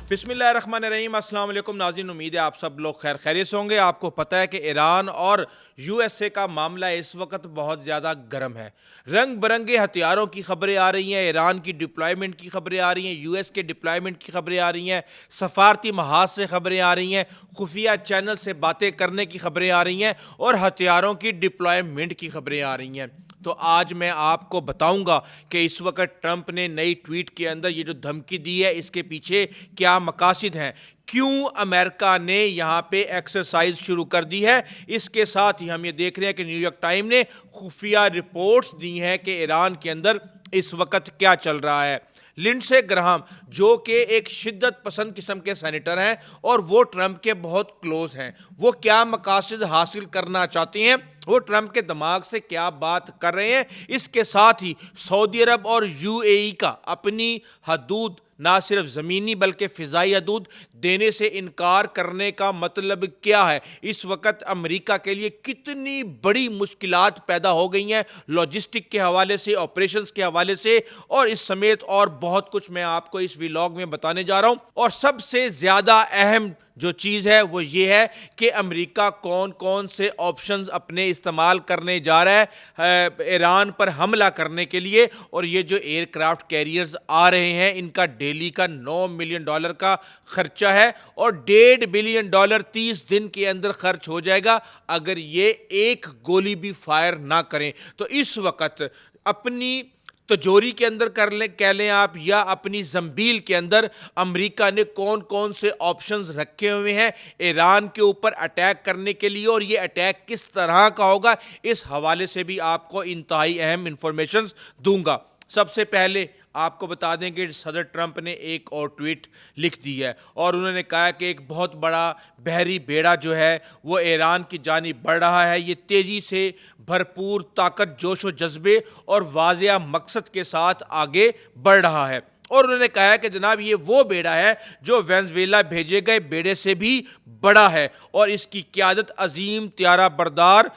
बिस्मिल्लाहिर्रहमानिर्रहीम। अस्सलाम वालेकुम नाज़रीन, उम्मीद है आप सब लोग खैर खैरियत से होंगे। आपको पता है कि ईरान और यूएसए का मामला इस वक्त बहुत ज़्यादा गर्म है। रंग बिरंगे हथियारों की खबरें आ रही हैं, ईरान की डिप्लॉयमेंट की खबरें आ रही हैं, यूएस के डिप्लॉयमेंट की खबरें आ रही हैं, सफारती महाज से खबरें आ रही हैं, खुफिया चैनल से बातें करने की खबरें आ रही हैं और हथियारों की डिप्लॉयमेंट की खबरें आ रही हैं। तो आज मैं आपको बताऊंगा कि इस वक्त ट्रंप ने नई ट्वीट के अंदर ये जो धमकी दी है इसके पीछे क्या मकासद हैं, क्यों अमेरिका ने यहाँ पे एक्सरसाइज शुरू कर दी है। इसके साथ ही हम ये देख रहे हैं कि न्यूयॉर्क टाइम ने खुफिया रिपोर्ट्स दी हैं कि ईरान के अंदर इस वक्त क्या चल रहा है। लिंडसे ग्राहम जो कि एक शिद्दत पसंद किस्म के सेनेटर हैं और वो ट्रंप के बहुत क्लोज हैं, वो क्या मकासद हासिल करना चाहते हैं, वो ट्रंप के दिमाग से क्या बात कर रहे हैं। इसके साथ ही सऊदी अरब और यूएई का अपनी हदूद ना सिर्फ ज़मीनी बल्कि फ़िज़ाई हदूद देने से इनकार करने का मतलब क्या है। इस वक्त अमेरिका के लिए कितनी बड़ी मुश्किलात पैदा हो गई हैं लॉजिस्टिक के हवाले से, ऑपरेशंस के हवाले से, और इस समेत और बहुत कुछ मैं आपको इस व्लॉग में बताने जा रहा हूं। और सबसे ज़्यादा अहम जो चीज़ है वो ये है कि अमेरिका कौन कौन से ऑप्शंस अपने इस्तेमाल करने जा रहा है ईरान पर हमला करने के लिए। और ये जो एयरक्राफ्ट कैरियर्स आ रहे हैं इनका डेली का $9 मिलियन का खर्चा है और $1.5 बिलियन 30 दिन के अंदर खर्च हो जाएगा अगर ये एक गोली भी फायर ना करें। तो इस वक्त अपनी तिजोरी के अंदर कर लें, कह लें आप, या अपनी जंबील के अंदर अमेरिका ने कौन कौन से ऑप्शंस रखे हुए हैं ईरान के ऊपर अटैक करने के लिए, और ये अटैक किस तरह का होगा, इस हवाले से भी आपको इंतहाई अहम इंफॉर्मेशन दूंगा। सबसे पहले आपको बता दें कि सदर ट्रंप ने एक और ट्वीट लिख दी है और उन्होंने कहा कि एक बहुत बड़ा बहरी बेड़ा जो है वो ईरान की जानिब बढ़ रहा है। ये तेज़ी से भरपूर ताकत, जोश व जज्बे और वाज़िया मकसद के साथ आगे बढ़ रहा है। और उन्होंने कहा कि जनाब ये वो बेड़ा है जो वेनेजुएला भेजे गए बेड़े से भी बड़ा है और इसकी क़यादत अजीम त्यारा बरदार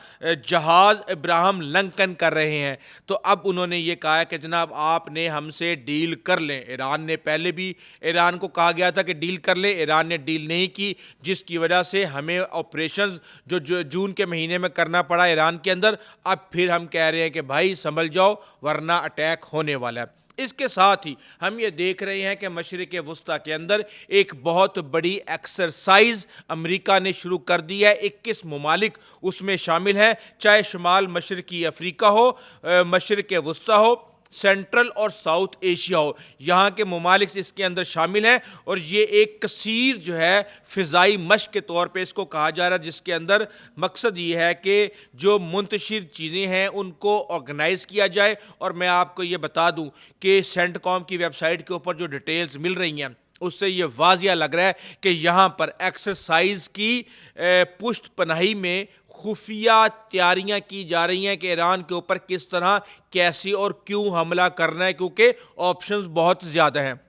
जहाज़ इब्राहिम लिंकन कर रहे हैं। तो अब उन्होंने ये कहा कि जनाब आपने हमसे डील कर लें। ईरान ने पहले भी, ईरान को कहा गया था कि डील कर लें, ईरान ने डील नहीं की, जिसकी वजह से हमें ऑपरेशंस जो जून के महीने में करना पड़ा ईरान के अंदर। अब फिर हम कह रहे हैं कि भाई संभल जाओ वरना अटैक होने वाला है। इसके साथ ही हम ये देख रहे हैं कि मशरिक़ वुस्ता के अंदर एक बहुत बड़ी एक्सरसाइज अमेरिका ने शुरू कर दी है। 21 ममालिक उसमें शामिल हैं, चाहे शुमाल मशरक़ी अफ्रीका हो, मशरिक़ वुस्ता हो, सेंट्रल और साउथ एशिया हो, यहाँ के ममालिक इसके अंदर शामिल हैं। और ये एक कसीर जो है फ़िज़ाई मशक़ के तौर पे इसको कहा जा रहा है, जिसके अंदर मकसद ये है कि जो मुंतशिर चीज़ें हैं उनको ऑर्गेनाइज़ किया जाए। और मैं आपको ये बता दूं कि सेंटकॉम की वेबसाइट के ऊपर जो डिटेल्स मिल रही हैं उससे ये वाज़िया लग रहा है कि यहाँ पर एक्सरसाइज की पुष्ट पनाही में खुफिया तैयारियां की जा रही हैं कि ईरान के ऊपर किस तरह, कैसे और क्यों हमला करना है, क्योंकि ऑप्शंस बहुत ज़्यादा हैं।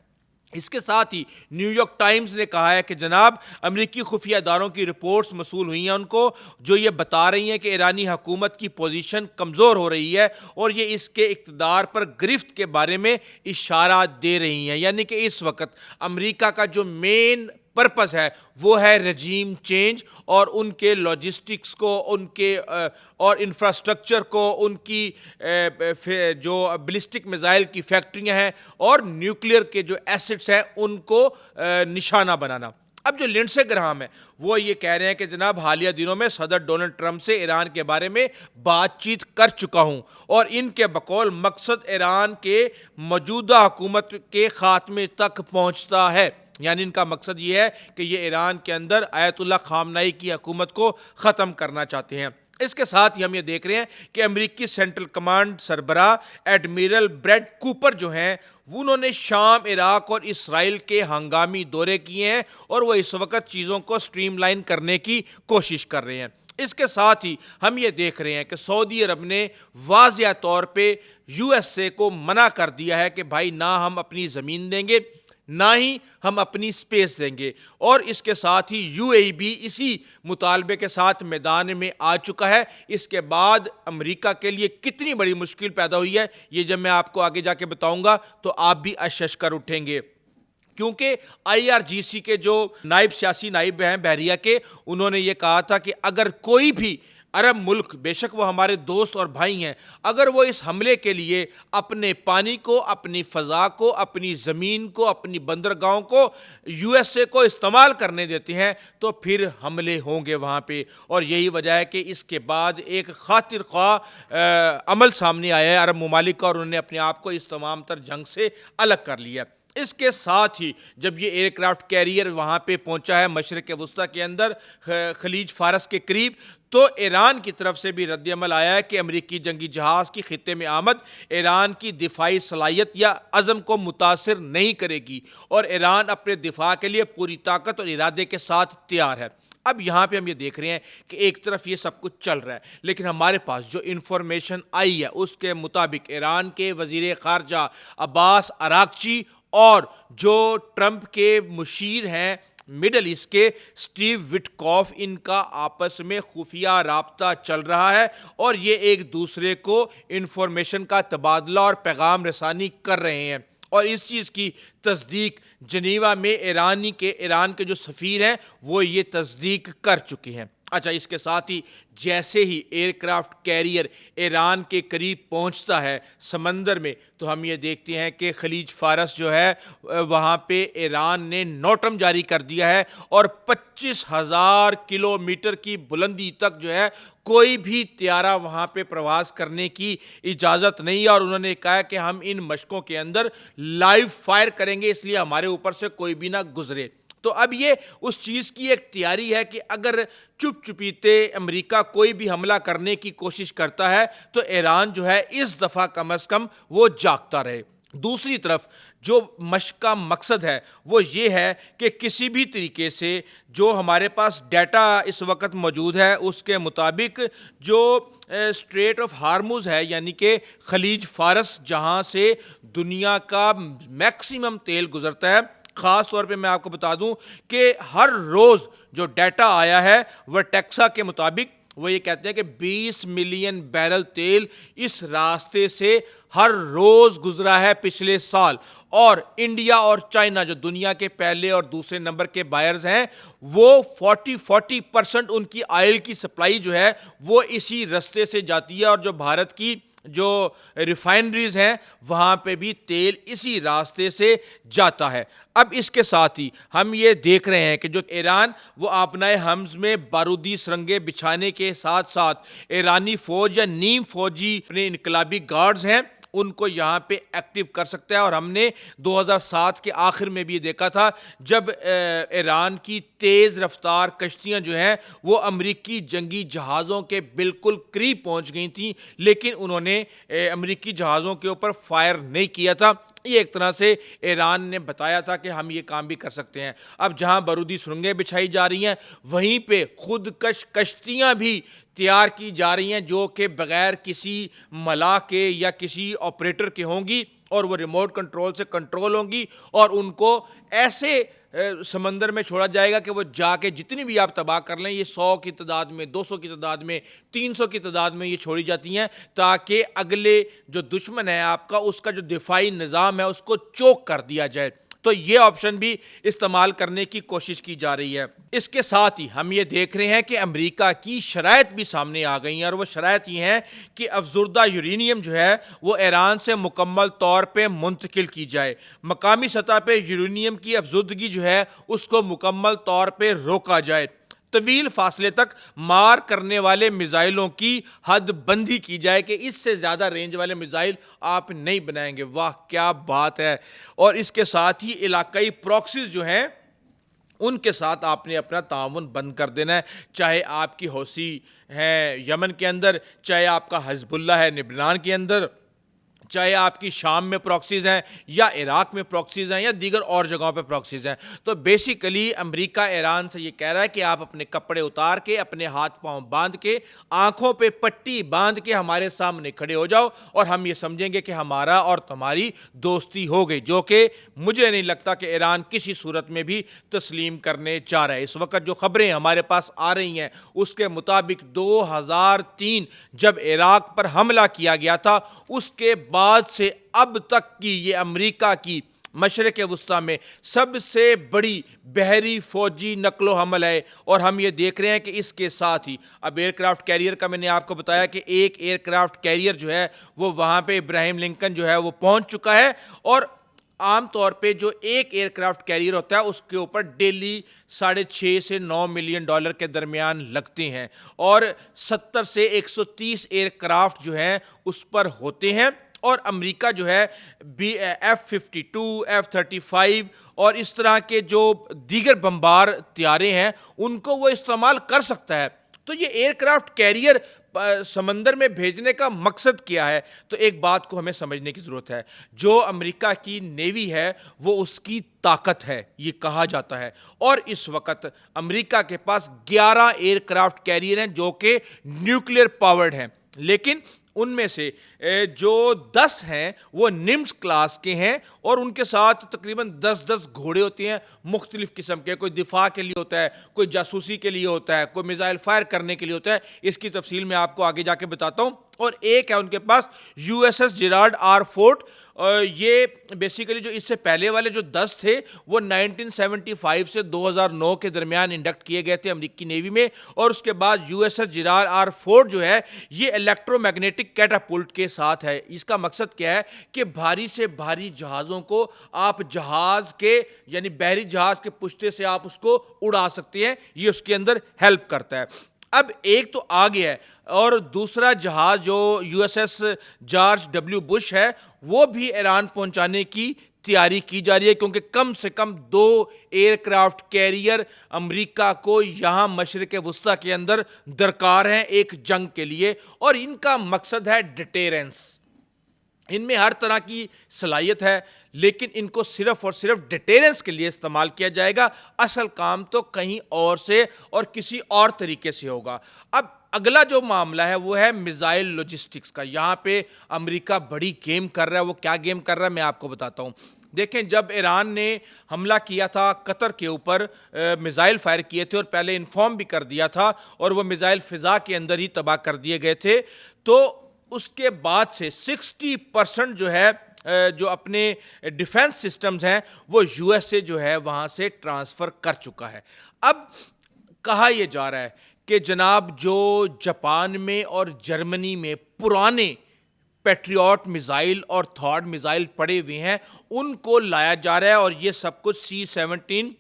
इसके साथ ही न्यूयॉर्क टाइम्स ने कहा है कि जनाब अमेरिकी खुफिया इदारों की रिपोर्ट्स मसूल हुई हैं उनको, जो ये बता रही हैं कि ईरानी हुकूमत की पोजीशन कमज़ोर हो रही है और ये इसके इक़्तिदार पर गिरफ्त के बारे में इशारा दे रही हैं। यानी कि इस वक्त अमेरिका का जो मेन पर्पस है वो है रजीम चेंज और उनके लॉजिस्टिक्स को, उनके और इंफ्रास्ट्रक्चर को, उनकी जो बैलिस्टिक मिसाइल की फैक्ट्रियां हैं और न्यूक्लियर के जो एसेट्स हैं उनको निशाना बनाना। अब जो लिंडसे ग्राहम है वो ये कह रहे हैं कि जनाब हालिया दिनों में सदर डोनाल्ड ट्रंप से ईरान के बारे में बातचीत कर चुका हूं और इनके बकौल मकसद ईरान के मौजूदा हुकूमत के खात्मे तक पहुंचता है। यानी इनका मकसद ये है कि ये ईरान के अंदर आयतुल्लाह खामनाई की हुकूमत को ख़त्म करना चाहते हैं। इसके साथ ही हम ये देख रहे हैं कि अमेरिकी सेंट्रल कमांड सरबराह एडमिरल ब्रैड कूपर जो हैं उन्होंने शाम, इराक और इसराइल के हंगामी दौरे किए हैं और वो इस वक्त चीज़ों को स्ट्रीमलाइन करने की कोशिश कर रहे हैं। इसके साथ ही हम ये देख रहे हैं कि सऊदी अरब ने वाज़िया तौर पे यूएसए को मना कर दिया है कि भाई ना हम अपनी ज़मीन देंगे ना ही हम अपनी स्पेस देंगे। और इसके साथ ही यूएई भी इसी मुतालबे के साथ मैदान में आ चुका है। इसके बाद अमेरिका के लिए कितनी बड़ी मुश्किल पैदा हुई है ये जब मैं आपको आगे जाके बताऊंगा तो आप भी अशश कर उठेंगे। کیونکہ آئی آر جی سی کے جو سیاسی نائب ہیں بحریہ کے، انہوں نے یہ کہا تھا کہ اگر کوئی بھی عرب ملک، بے شک وہ ہمارے دوست اور بھائی ہیں، اگر وہ اس حملے کے لیے اپنے پانی کو، اپنی فضا کو، اپنی زمین کو، اپنی بندرگاہوں کو یو ایس اے کو استعمال کرنے دیتے ہیں تو پھر حملے ہوں گے وہاں پہ. اور یہی وجہ ہے کہ اس کے بعد ایک خاطر خواہ عمل سامنے آیا ہے عرب ممالک کا، اور انہوں نے اپنے آپ کو اس تمام تر جنگ سے الگ کر لیا. اس کے ساتھ ہی جب یہ ایئر کرافٹ کیریئر وہاں پہ پہنچا ہے مشرق وسطیٰ کے اندر، خلیج فارس کے قریب، تو ایران کی طرف سے بھی رد عمل آیا ہے کہ امریکی جنگی جہاز کی خطے میں آمد ایران کی دفاعی صلاحیت یا عزم کو متاثر نہیں کرے گی، اور ایران اپنے دفاع کے لیے پوری طاقت اور ارادے کے ساتھ تیار ہے. اب یہاں پہ ہم یہ دیکھ رہے ہیں کہ ایک طرف یہ سب کچھ چل رہا ہے، لیکن ہمارے پاس جو انفارمیشن آئی ہے اس کے مطابق ایران کے وزیر خارجہ عباس اراغچی اور جو ٹرمپ کے مشیر ہیں مڈل ایسٹ کے سٹیو وٹکوف، ان کا آپس میں خفیہ رابطہ چل رہا ہے، اور یہ ایک دوسرے کو انفارمیشن کا تبادلہ اور پیغام رسانی کر رہے ہیں. اور اس چیز کی تصدیق جنیوا میں ایران کے جو سفیر ہیں وہ یہ تصدیق کر چکے ہیں. اچھا، اس کے ساتھ ہی جیسے ہی ایئر کرافٹ کیریئر ایران کے قریب پہنچتا ہے سمندر میں، تو ہم یہ دیکھتے ہیں کہ خلیج فارس جو ہے وہاں پہ ایران نے نوٹم جاری کر دیا ہے، اور 25,000 کلومیٹر کی بلندی تک جو ہے کوئی بھی طیارہ وہاں پہ پرواز کرنے کی اجازت نہیں ہے. اور انہوں نے کہا کہ ہم ان مشقوں کے اندر لائیو فائر کریں گے، اس لیے ہمارے اوپر سے کوئی بھی نہ گزرے. تو اب یہ اس چیز کی ایک تیاری ہے کہ اگر چپ چپیتے امریکہ کوئی بھی حملہ کرنے کی کوشش کرتا ہے تو ایران جو ہے اس دفعہ کم از کم وہ جاگتا رہے. دوسری طرف جو مشق کا مقصد ہے وہ یہ ہے کہ کسی بھی طریقے سے جو ہمارے پاس ڈیٹا اس وقت موجود ہے اس کے مطابق جو اسٹریٹ آف ہارموز ہے، یعنی کہ خلیج فارس جہاں سے دنیا کا میکسیمم تیل گزرتا ہے، خاص طور پہ میں آپ کو بتا دوں کہ ہر روز جو ڈیٹا آیا ہے وہ ٹیکسا کے مطابق وہ یہ کہتے ہیں کہ 20 ملین بیرل تیل اس راستے سے ہر روز گزرا ہے پچھلے سال. اور انڈیا اور چائنا جو دنیا کے پہلے اور دوسرے نمبر کے بائرز ہیں، وہ 40% ان کی آئل کی سپلائی جو ہے وہ اسی راستے سے جاتی ہے، اور جو بھارت کی جو ریفائنریز ہیں وہاں پہ بھی تیل اسی راستے سے جاتا ہے. اب اس کے ساتھ ہی ہم یہ دیکھ رہے ہیں کہ جو ایران وہ آبنائے حمز میں بارودی سرنگیں بچھانے کے ساتھ ساتھ ایرانی فوج یا نیم فوجی اپنے انقلابی گارڈز ہیں ان کو یہاں پہ ایکٹیو کر سکتا ہے. اور ہم نے 2007 کے آخر میں بھی دیکھا تھا جب ایران کی تیز رفتار کشتیاں جو ہیں وہ امریکی جنگی جہازوں کے بالکل قریب پہنچ گئی تھیں، لیکن انہوں نے امریکی جہازوں کے اوپر فائر نہیں کیا تھا. یہ ایک طرح سے ایران نے بتایا تھا کہ ہم یہ کام بھی کر سکتے ہیں. اب جہاں بارودی سرنگیں بچھائی جا رہی ہیں وہیں پہ خود کش کشتیاں بھی تیار کی جا رہی ہیں جو کہ بغیر کسی ملاح کے یا کسی آپریٹر کے ہوں گی، اور وہ ریموٹ کنٹرول سے کنٹرول ہوں گی، اور ان کو ایسے سمندر میں چھوڑا جائے گا کہ وہ جا کے جتنی بھی آپ تباہ کر لیں، یہ 100 کی تعداد میں، 200 کی تعداد میں، 300 کی تعداد میں یہ چھوڑی جاتی ہیں تاکہ اگلے جو دشمن ہے آپ کا اس کا جو دفاعی نظام ہے اس کو چوک کر دیا جائے. تو یہ آپشن بھی استعمال کرنے کی کوشش کی جا رہی ہے. اس کے ساتھ ہی ہم یہ دیکھ رہے ہیں کہ امریکہ کی شرائط بھی سامنے آ گئی ہیں، اور وہ شرائط یہ ہیں کہ افزودہ یورینیم جو ہے وہ ایران سے مکمل طور پہ منتقل کی جائے. مقامی سطح پہ یورینیم کی افزودگی جو ہے اس کو مکمل طور پہ روکا جائے. طویل فاصلے تک مار کرنے والے میزائلوں کی حد بندی کی جائے کہ اس سے زیادہ رینج والے میزائل آپ نہیں بنائیں گے. واہ کیا بات ہے. اور اس کے ساتھ ہی علاقائی پراکسیز جو ہیں ان کے ساتھ آپ نے اپنا تعاون بند کر دینا ہے، چاہے آپ کی حوثی ہیں یمن کے اندر، چاہے آپ کا حزب اللہ ہے لبنان کے اندر، چاہے آپ کی شام میں پراکسیز ہیں یا عراق میں پراکسیز ہیں یا دیگر اور جگہوں پہ پراکسیز ہیں. تو بیسیکلی امریکہ ایران سے یہ کہہ رہا ہے کہ آپ اپنے کپڑے اتار کے، اپنے ہاتھ پاؤں باندھ کے، آنکھوں پہ پٹی باندھ کے ہمارے سامنے کھڑے ہو جاؤ، اور ہم یہ سمجھیں گے کہ ہمارا اور تمہاری دوستی ہو گئی، جو کہ مجھے نہیں لگتا کہ ایران کسی صورت میں بھی تسلیم کرنے جا رہا ہے. اس وقت جو خبریں ہمارے پاس آ رہی ہیں اس کے مطابق 2003 جب عراق پر حملہ کیا گیا تھا اس کے بعد سے اب تک کی یہ امریکہ کی मशरक़ वस्ती में सबसे बड़ी बहरी फौजी नकलो हमल है, और हम ये देख रहे हैं कि इसके साथ ही अब एयरक्राफ्ट कैरियर का मैंने आपको बताया कि एक एयरक्राफ्ट कैरियर जो है वो वहाँ पे इब्राहिम लिंकन जो है वो पहुँच चुका है, और आम तौर पे जो एक एयरक्राफ्ट कैरियर होता है उसके ऊपर डेली 6.5 से 9 मिलियन डॉलर के दरमियान लगते हैं, और 70 से 130 एयरक्राफ्ट जो हैं उस पर होते हैं। और अमेरिका जो है F-52, F-35 और इस तरह के जो दीगर बमबार त्यारे हैं उनको वो इस्तेमाल कर सकता है। तो ये एयरक्राफ्ट कैरियर समंदर में भेजने का मकसद क्या है? तो एक बात को हमें समझने की ज़रूरत है। जो अमेरिका की नेवी है वो उसकी ताकत है, ये कहा जाता है, और इस वक्त अमेरिका के पास 11 एयरक्राफ्ट कैरियर हैं जो कि न्यूक्लियर पावर्ड हैं, लेकिन उनमें से जो 10 हैं वो निम्स क्लास के हैं, और उनके साथ तकरीबन 10-10 घोड़े होते हैं मुख्तलिफ किस्म के। कोई दिफा के लिए होता है, कोई जासूसी के लिए होता है, कोई मिसाइल फायर करने के लिए होता है। इसकी तफसील मैं आपको आगे जाके बताता हूँ। और एक है उनके पास USS जेराल्ड आर फोर्ड। ये बेसिकली जो इससे पहले वाले जो 10 थे वो 1975 से 2009 के दरमियान इंडक्ट किए गए थे अमेरिकी नेवी में, और उसके बाद USS जेराल्ड आर फोर्ड जो है ये इलेक्ट्रोमैग्नेटिक कैटापुल्ट के साथ है। इसका मकसद क्या है कि भारी से भारी जहाज़ों को आप जहाज़ के यानी बहरी जहाज़ के पुश्ते से आप उसको उड़ा सकते हैं, ये उसके अंदर हेल्प करता है। अब एक तो आ गया है, और दूसरा जहाज़ जो USS जॉर्ज W बुश है वो भी ईरान पहुंचाने की तैयारी की जा रही है, क्योंकि कम से कम 2 एयरक्राफ्ट कैरियर अमेरिका को यहाँ मशरिक़ वस्ती के अंदर दरकार हैं एक जंग के लिए, और इनका मकसद है डिटेरेंस। इनमें हर तरह की सलाहियत है, लेकिन इनको सिर्फ और सिर्फ डिटेरेंस के लिए इस्तेमाल किया जाएगा। असल काम तो कहीं और से और किसी और तरीके से होगा। अब अगला जो मामला है वो है मिसाइल लॉजिस्टिक्स का। यहाँ पे अमेरिका बड़ी गेम कर रहा है। वो क्या गेम कर रहा है मैं आपको बताता हूँ। देखें, जब ईरान ने हमला किया था कतर के ऊपर, मिसाइल फायर किए थे और पहले इन्फॉर्म भी कर दिया था, और वो मिसाइल फ़िज़ा के अंदर ही तबाह कर दिए गए थे, तो उसके बाद से 60% जो है जो अपने डिफेंस सिस्टम्स हैं वो USA जो है वहाँ से ट्रांसफ़र कर चुका है। अब कहा यह जा रहा है कि जनाब जो जापान में और जर्मनी में पुराने पैट्रियट मिसाइल और थॉड मिसाइल पड़े हुए हैं उनको लाया जा रहा है, और ये सब कुछ C-17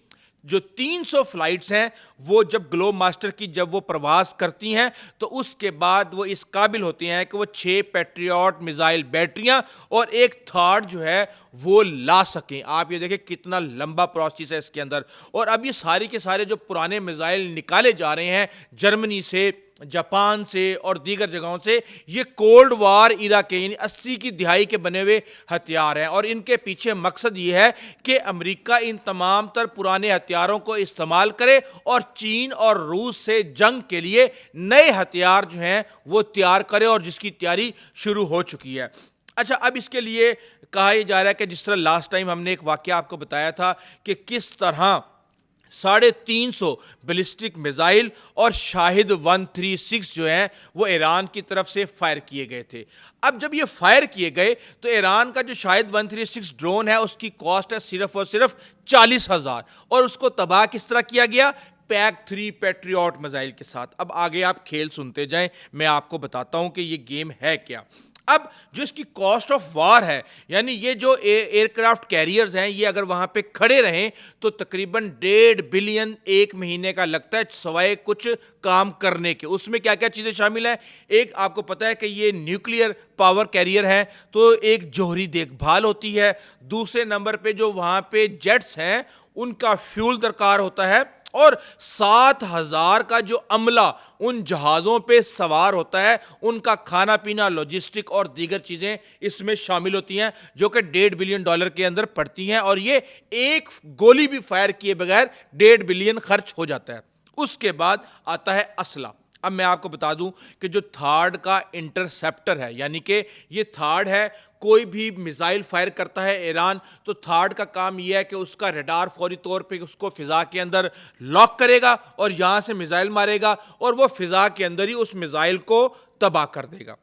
जो 300 फ्लाइट्स हैं वो जब ग्लोब मास्टर की जब वो प्रवास करती हैं तो उसके बाद वो इस काबिल होती हैं कि वो 6 पैट्रियट मिसाइल बैटरियां और एक थॉड जो है वो ला सकें। आप ये देखें कितना लंबा प्रोसेस है इसके अंदर। और अब ये सारे के सारे जो पुराने मिसाइल निकाले जा रहे हैं जर्मनी से, जापान से और दीगर जगहों से, ये कोल्ड वार इरा के यानी 80 की दिहाई के बने हुए हथियार हैं, और इनके पीछे मकसद ये है कि अमेरिका इन तमाम तर पुराने हथियारों को इस्तेमाल करे और चीन और रूस से जंग के लिए नए हथियार जो हैं वो तैयार करे, और जिसकी तैयारी शुरू हो चुकी है। अच्छा, अब इसके लिए कहा यह जा रहा है कि जिस तरह लास्ट टाइम हमने एक वाकया आपको बताया था कि किस तरह 350 बैलिस्टिक मिसाइल और शाहिद 136 जो हैं वो ईरान की तरफ से फायर किए गए थे। अब जब ये फायर किए गए तो ईरान का जो शाहिद 136 ड्रोन है उसकी कॉस्ट है सिर्फ और सिर्फ 40,000, और उसको तबाह किस तरह किया गया? PAC-3 पैट्रियट मिसाइल के साथ। अब आगे आप खेल सुनते जाएं, मैं आपको बताता हूं कि ये गेम है क्या। अब जो इसकी कॉस्ट ऑफ वार है, यानी ये जो एयरक्राफ्ट कैरियर्स हैं ये अगर वहाँ पे खड़े रहें तो तकरीबन 1.5 बिलियन एक महीने का लगता है सवाए कुछ काम करने के। उसमें क्या क्या चीज़ें शामिल हैं? एक, आपको पता है कि ये न्यूक्लियर पावर कैरियर है तो एक जौहरी देखभाल होती है। दूसरे नंबर पे जो वहाँ पे जेट्स हैं उनका फ्यूल दरकार होता है, और 7,000 का जो अमला उन जहाज़ों पे सवार होता है, उनका खाना पीना, लॉजिस्टिक और दीगर चीज़ें इसमें शामिल होती हैं जो कि $1.5 बिलियन के अंदर पड़ती हैं, और ये एक गोली भी फायर किए बगैर 1.5 बिलियन खर्च हो जाता है। उसके बाद आता है असला। अब मैं आपको बता दूं कि जो थॉड का इंटरसेप्टर है, यानी कि ये थॉड है, कोई भी मिसाइल फायर करता है ईरान तो थॉड का काम यह है कि उसका रडार फौरी तौर पे उसको फ़िज़ा के अंदर लॉक करेगा और यहाँ से मिसाइल मारेगा और वो फ़िज़ा के अंदर ही उस मिसाइल को तबाह कर देगा।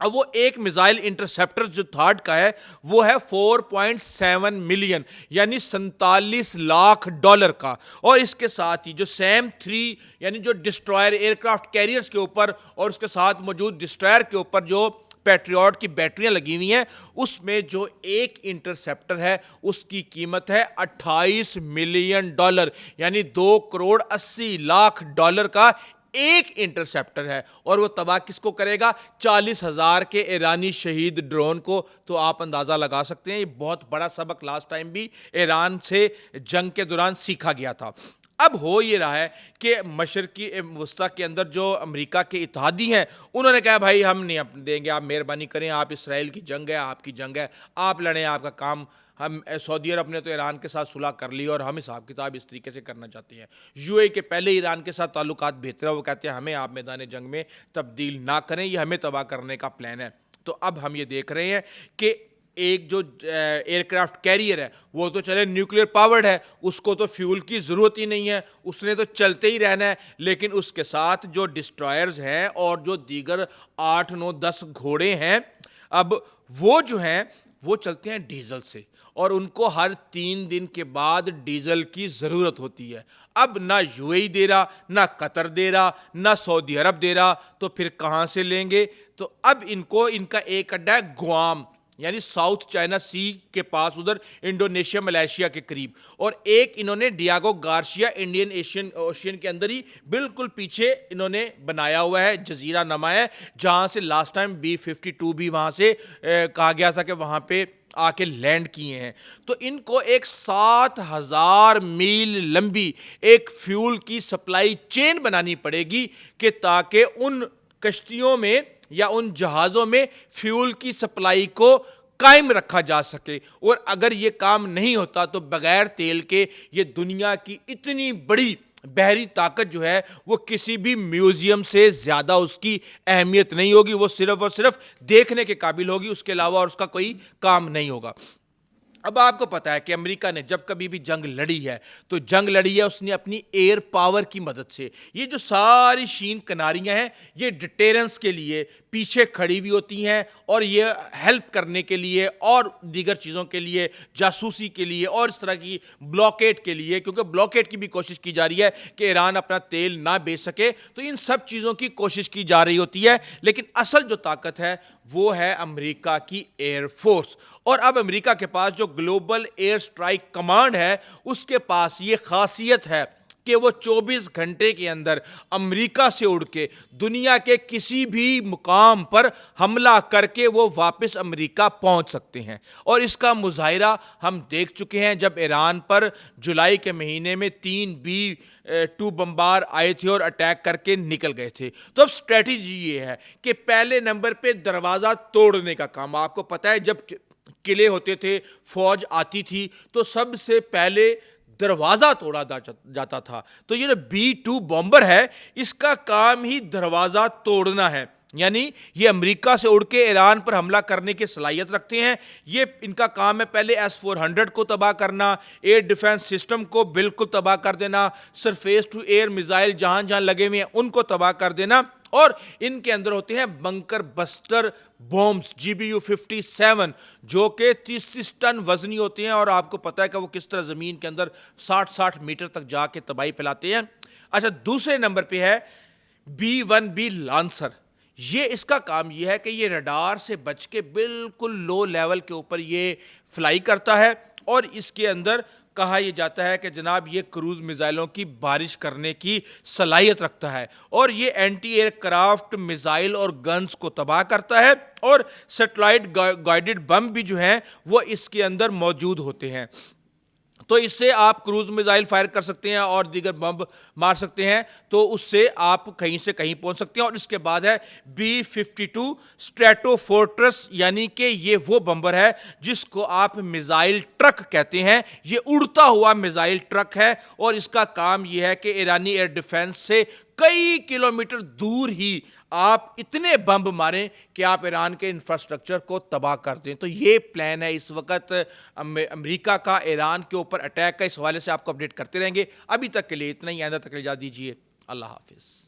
अब वो एक मिसाइल इंटरसेप्टर जो थर्ड का है वो है 4.7 मिलियन यानी 47 लाख डॉलर का। और इसके साथ ही जो सैम 3 यानी जो डिस्ट्रॉयर एयरक्राफ्ट कैरियर्स के ऊपर और उसके साथ मौजूद डिस्ट्रॉयर के ऊपर जो पैट्रियट की बैटरियां लगी हुई हैं, उसमें जो एक इंटरसेप्टर है उसकी कीमत है 28 मिलियन डॉलर यानी 2 करोड़ 80 लाख डॉलर का एक इंटरसेप्टर है। और वो तबाह किसको करेगा? 40,000 के ईरानी शहीद ड्रोन को। तो आप अंदाज़ा लगा सकते हैं ये बहुत बड़ा सबक लास्ट टाइम भी ईरान से जंग के दौरान सीखा गया था। अब हो ये रहा है कि मशरकी वस्ता के अंदर जो अमेरिका के इत्तेहादी हैं उन्होंने कहा भाई हम नहीं देंगे, आप मेहरबानी करें, आप इसराइल की जंग है, आपकी जंग है, आप लड़ें, आपका काम। हम सऊदी अरब ने तो ईरान के साथ सुलह कर ली और हम हिसाब किताब इस तरीके से करना चाहते हैं। यूएई के पहले ईरान के साथ ताल्लुकात बेहतर है, वो कहते हैं हमें आप मैदान जंग में तब्दील ना करें, ये हमें तबाह करने का प्लान है। तो अब हम ये देख रहे हैं कि एक जो एयरक्राफ्ट कैरियर है वो तो चले न्यूक्लियर पावर्ड है, उसको तो फ्यूल की ज़रूरत ही नहीं है, उसने तो चलते ही रहना है। लेकिन उसके साथ जो डिस्ट्रॉयर्स हैं और जो दीगर 8, 9, 10 घोड़े हैं, अब वो जो हैं वो चलते हैं डीजल से और उनको हर 3 दिन के बाद डीजल की ज़रूरत होती है। अब ना यूएई दे रहा, ना कतर दे रहा, ना सऊदी अरब दे रहा, तो फिर कहाँ से लेंगे? तो अब इनको इनका एक अड्डा है गुआम यानी साउथ चाइना सी के पास, उधर इंडोनेशिया मलेशिया के करीब, और एक इन्होंने डियागो गार्सिया इंडियन ओशियन के अंदर ही बिल्कुल पीछे इन्होंने बनाया हुआ है, जजीरा नमा है, जहां से लास्ट टाइम B-52 भी वहां से कहा गया था कि वहां पे आके लैंड किए हैं। तो इनको एक 7,000 मील लंबी एक फ्यूल की सप्लाई चेन बनानी पड़ेगी कि ताकि उन कश्तियों में या उन जहाज़ों में फ्यूल की सप्लाई को कायम रखा जा सके। और अगर ये काम नहीं होता तो बगैर तेल के ये दुनिया की इतनी बड़ी बहरी ताकत जो है वो किसी भी म्यूजियम से ज़्यादा उसकी अहमियत नहीं होगी, वो सिर्फ और सिर्फ देखने के काबिल होगी, उसके अलावा और उसका कोई काम नहीं होगा। अब आपको पता है कि अमेरिका ने जब कभी भी जंग लड़ी है तो जंग लड़ी है उसने अपनी एयर पावर की मदद से। ये जो सारी शीन किनारियां हैं ये डिटेरेंस के लिए पीछे खड़ी हुई होती हैं और ये हेल्प करने के लिए और दीगर चीज़ों के लिए, जासूसी के लिए और इस तरह की ब्लॉकेट के लिए, क्योंकि ब्लॉकेट की भी कोशिश की जा रही है कि ईरान अपना तेल ना बेच सके, तो इन सब चीज़ों की कोशिश की जा रही होती है। लेकिन असल जो ताकत है वो है अमेरिका की एयरफोर्स। और अब अमेरिका के पास जो ग्लोबल एयर स्ट्राइक कमांड है उसके पास ये खासियत है कि वो 24 घंटे के अंदर अमेरिका से उड़ के दुनिया के किसी भी मुकाम पर हमला करके वो वापस अमेरिका पहुंच सकते हैं। और इसका मुजाहिरा हम देख चुके हैं जब ईरान पर जुलाई के महीने में 3 B-2 बम्बार आए थे और अटैक करके निकल गए थे। तो अब स्ट्रेटजी ये है कि पहले नंबर पे दरवाज़ा तोड़ने का काम। आपको पता है जब किले होते थे, फौज आती थी, तो सबसे पहले दरवाज़ा तोड़ा जाता था। तो ये जो B-2 बॉम्बर है इसका काम ही दरवाज़ा तोड़ना है, यानी ये अमेरिका से उड़ के ईरान पर हमला करने की सलाहियत रखते हैं। ये इनका काम है पहले S-400 को तबाह करना, एयर डिफेंस सिस्टम को बिल्कुल तबाह कर देना, सरफेस टू एयर मिसाइल जहां जहां लगे हुए हैं उनको तबाह कर देना। और इनके अंदर होते हैं बंकर बस्टर बॉम्ब्स GBU-57 जो कि 30-30 टन वजनी होते हैं और आपको पता है कि वो किस तरह ज़मीन के अंदर 60-60 मीटर तक जाके तबाही फैलाते हैं। अच्छा, दूसरे नंबर पे है B-1B लांसर। ये इसका काम ये है कि ये रडार से बच के बिल्कुल लो लेवल के ऊपर ये फ्लाई करता है और इसके अंदर कहा यह जाता है कि जनाब ये क्रूज मिसाइलों की बारिश करने की सलाहियत रखता है और ये एंटी एयरक्राफ्ट मिसाइल और गन्स को तबाह करता है और सैटेलाइट गाइडेड बम भी जो हैं वो इसके अंदर मौजूद होते हैं। तो इससे आप क्रूज मिसाइल फायर कर सकते हैं और दीगर बम मार सकते हैं, तो उससे आप कहीं से कहीं पहुंच सकते हैं। और इसके बाद है B-52 स्ट्रेटोफोर्ट्रेस, यानी कि ये वो बम्बर है जिसको आप मिसाइल ट्रक कहते हैं। ये उड़ता हुआ मिसाइल ट्रक है और इसका काम ये है कि ईरानी एयर डिफेंस से कई किलोमीटर दूर ही आप इतने बम मारें कि आप ईरान के इंफ्रास्ट्रक्चर को तबाह कर दें। तो ये प्लान है इस वक्त अमेरिका का ईरान के ऊपर अटैक का। इस हवाले से आपको अपडेट करते रहेंगे। अभी तक के लिए इतना ही, आइंदा तक इजाज़त दीजिए। अल्लाह हाफिज़।